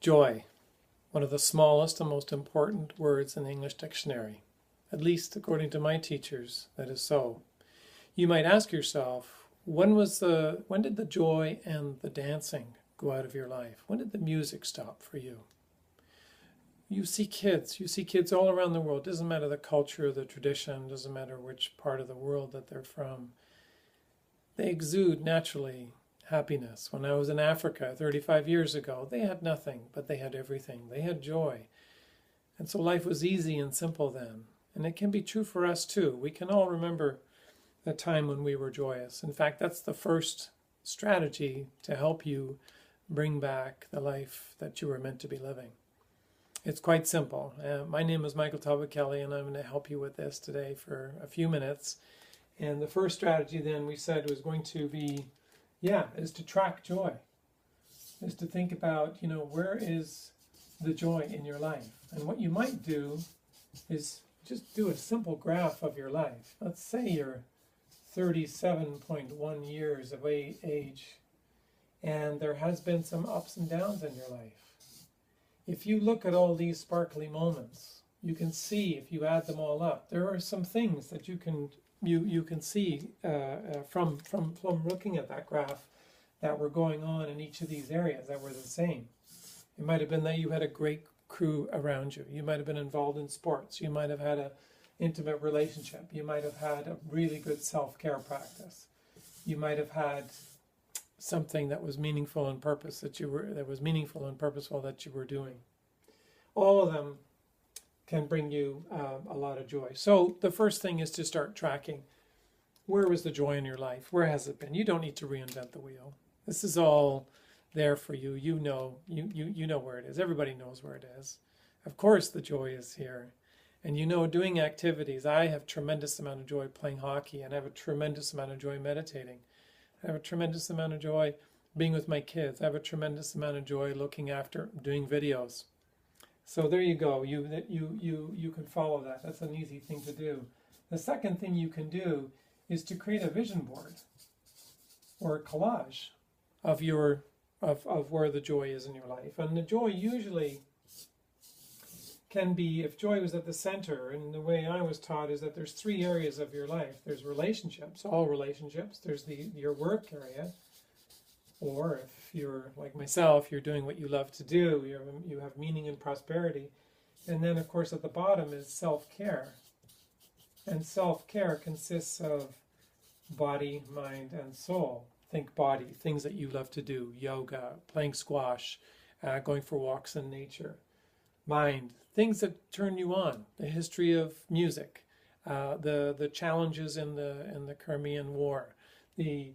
Joy, one of the smallest and most important words in the English dictionary. At least according to my teachers, that is so. You might ask yourself, when did the joy and the dancing go out of your life? When did the music stop for you? You see kids all around the world. Doesn't matter the culture or the tradition, doesn't matter which part of the world that they're from. They exude naturally happiness. When I was in Africa 35 years ago, they had nothing, but they had everything. They had joy. And so life was easy and simple then. And it can be true for us too. We can all remember a time when we were joyous. In fact, that's the first strategy to help you bring back the life that you were meant to be living. It's quite simple. My name is Michael Talbot-kelly, and I'm going to help you with this today for a few minutes. And the first strategy then we said was going to be, is to track joy. Is to think about, where is the joy in your life? And what you might do is just do a simple graph of your life. Let's say you're 37.1 years of age, and there has been some ups and downs in your life. If you look at all these sparkly moments, you can see, if you add them all up, there are some things that you can see from looking at that graph that were going on in each of these areas that were the same. It might have been that you had a great crew around you. You might have been involved in sports. You might have had an intimate relationship. You might have had a really good self-care practice. You might have had something that was meaningful and purposeful that you were doing. All of them can bring you a lot of joy. So the first thing is to start tracking. Where was the joy in your life? Where has it been? You don't need to reinvent the wheel. This is all there for you. You know where it is. Everybody knows where it is. Of course the joy is here. And doing activities. I have tremendous amount of joy playing hockey, and I have a tremendous amount of joy meditating. I have a tremendous amount of joy being with my kids. I have a tremendous amount of joy doing videos. So there you go. You can follow that. That's an easy thing to do. The second thing you can do is to create a vision board or a collage of where the joy is in your life. And the joy usually can be, if joy was at the center, and the way I was taught is that there's three areas of your life. There's relationships, all relationships. There's your work area, or if you're like myself, you're doing what you love to do, you have meaning and prosperity. And then, of course, at the bottom is self-care. And self-care consists of body, mind, and soul. Think body, things that you love to do, yoga, playing squash, going for walks in nature. Mind, things that turn you on, the history of music, the challenges in the Crimean War, the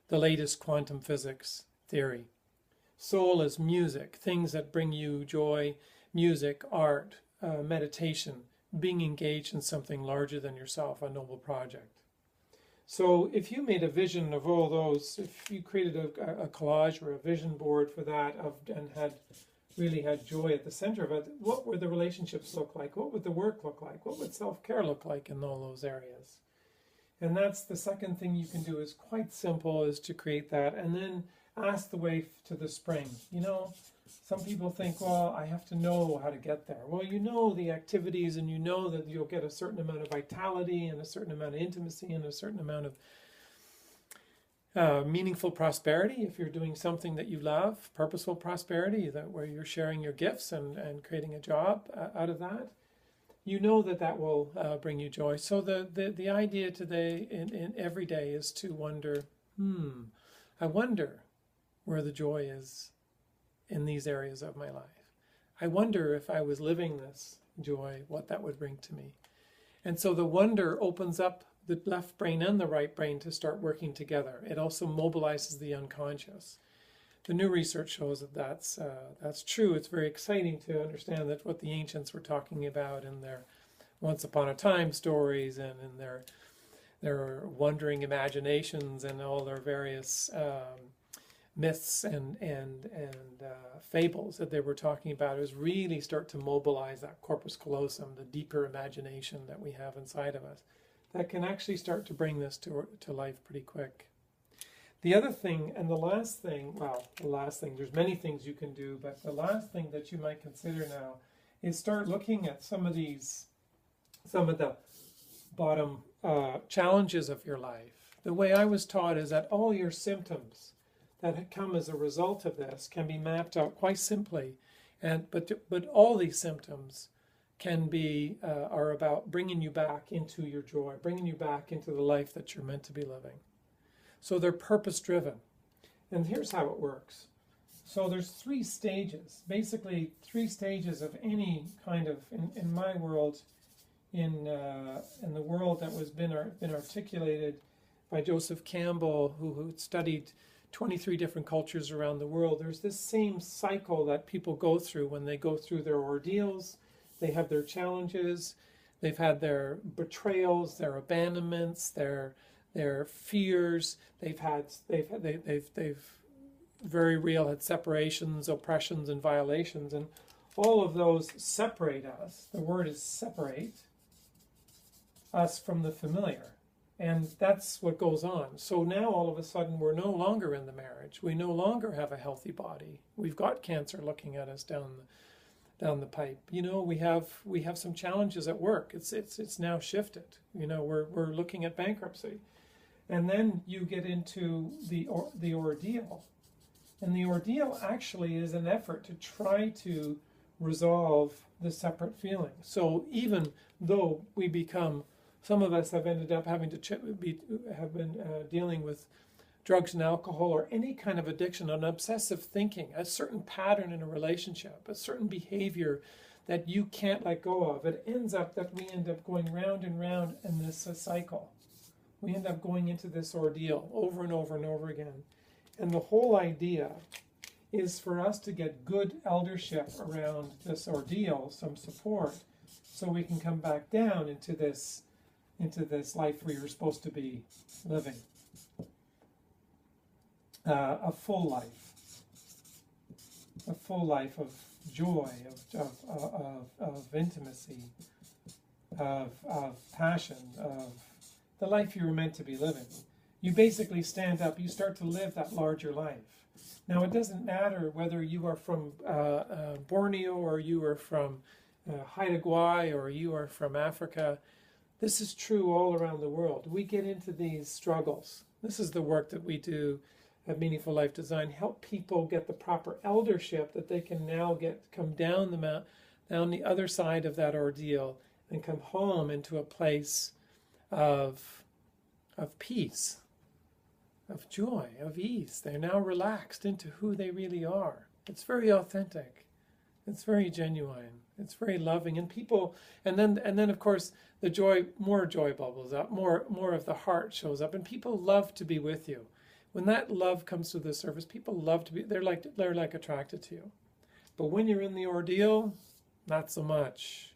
latest quantum physics theory. Soul is music, things that bring you joy, music, art, meditation, being engaged in something larger than yourself, a noble project. So if you made a vision of all those, if you created a collage or a vision board for that and really had joy at the center of it, what would the relationships look like? What would the work look like? What would self-care look like in all those areas? And that's the second thing you can do, is quite simple, is to create that and then ask the way to the spring. Some people think, well, I have to know how to get there. Well, the activities, and that you'll get a certain amount of vitality and a certain amount of intimacy and a certain amount of meaningful prosperity if you're doing something that you love, purposeful prosperity, where you're sharing your gifts and creating a job out of that. That will bring you joy. So the idea today in every day is to wonder, I wonder where the joy is in these areas of my life. I wonder if I was living this joy, what that would bring to me. And so the wonder opens up the left brain and the right brain to start working together. It also mobilizes the unconscious. The new research shows that that's true. It's very exciting to understand that what the ancients were talking about in their once upon a time stories and in their wondering imaginations and all their various myths and fables that they were talking about, is really start to mobilize that corpus callosum, the deeper imagination that we have inside of us, that can actually start to bring this to life pretty quick. The other thing, and the last thing, well, the last thing, there's many things you can do, but the last thing that you might consider now is start looking at some of the bottom challenges of your life. The way I was taught is that all your symptoms that come as a result of this can be mapped out quite simply, but all these symptoms can be are about bringing you back into your joy, bringing you back into the life that you're meant to be living. So they're purpose-driven. And here's how it works. So there's 3 stages, basically 3 stages of any kind of, in my world, in the world that was been articulated by Joseph Campbell, who studied 23 different cultures around the world. There's this same cycle that people go through when they go through their ordeals. They have their challenges. They've had their betrayals, their abandonments, their fears. They've very real had separations, oppressions, and violations, and all of those separate us. The word is separate us from the familiar, and that's what goes on. So now all of a sudden we're no longer in the marriage. We no longer have a healthy body. We've got cancer looking at us down the pipe. You know, we have some challenges at work. It's now shifted. You know, we're looking at bankruptcy. And then you get into the ordeal. And the ordeal actually is an effort to try to resolve the separate feelings. So even though some of us have ended up having to have been dealing with drugs and alcohol or any kind of addiction, an obsessive thinking, a certain pattern in a relationship, a certain behavior that you can't let go of, it ends up that we end up going round and round in this cycle. We end up going into this ordeal over and over and over again. And the whole idea is for us to get good eldership around this ordeal, some support, so we can come back down into this life we were supposed to be living. A full life of joy, of intimacy, of passion, of the life you were meant to be living. You basically stand up, you start to live that larger life. Now, it doesn't matter whether you are from Borneo or you are from Haida Gwaii or you are from Africa. This is true all around the world. We get into these struggles. This is the work that we do at Meaningful Life Design. Help people get the proper eldership that they can now come down the other side of that ordeal and come home into a place of peace, of joy, of ease. They're now relaxed into who they really are. It's very authentic. It's very genuine. It's very loving. And people, and then of course more joy bubbles up, more of the heart shows up, and people love to be with you. When that love comes to the surface, people love to be, they're like attracted to you. But when you're in the ordeal, not so much.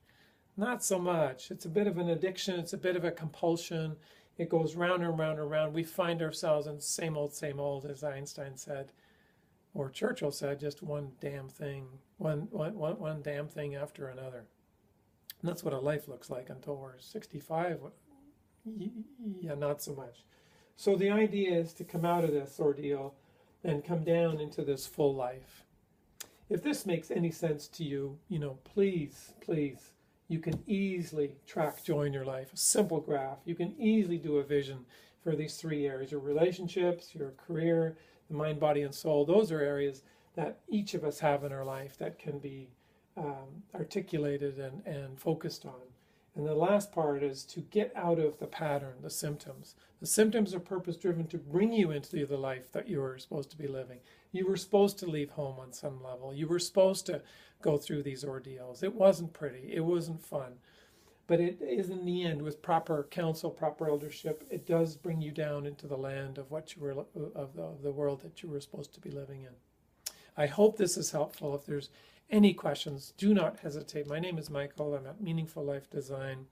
Not so much. It's a bit of an addiction. It's a bit of a compulsion. It goes round and round and round. We find ourselves in same old, as Einstein said, or Churchill said, just one damn thing after another. And that's what a life looks like until we're 65. Yeah, not so much. So the idea is to come out of this ordeal and come down into this full life. If this makes any sense to you, please, you can easily track joy in your life. A simple graph. You can easily do a vision for these 3 areas: your relationships, your career, the mind, body, and soul. Those are areas that each of us have in our life that can be articulated and focused on. And the last part is to get out of the pattern, the symptoms. The symptoms are purpose-driven to bring you into the life that you were supposed to be living. You were supposed to leave home on some level. You were supposed to go through these ordeals. It wasn't pretty. It wasn't fun. But it is, in the end, with proper counsel, proper eldership, it does bring you down into the land of what you were, of the world that you were supposed to be living in. I hope this is helpful. If there's any questions, do not hesitate. My name is Michael. I'm at Meaningful Life Design.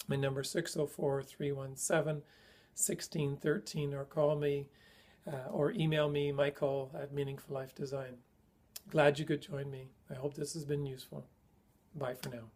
My number is 604-317-1613, or call me or email me, Michael at Meaningful Life Design. Glad you could join me. I hope this has been useful. Bye for now.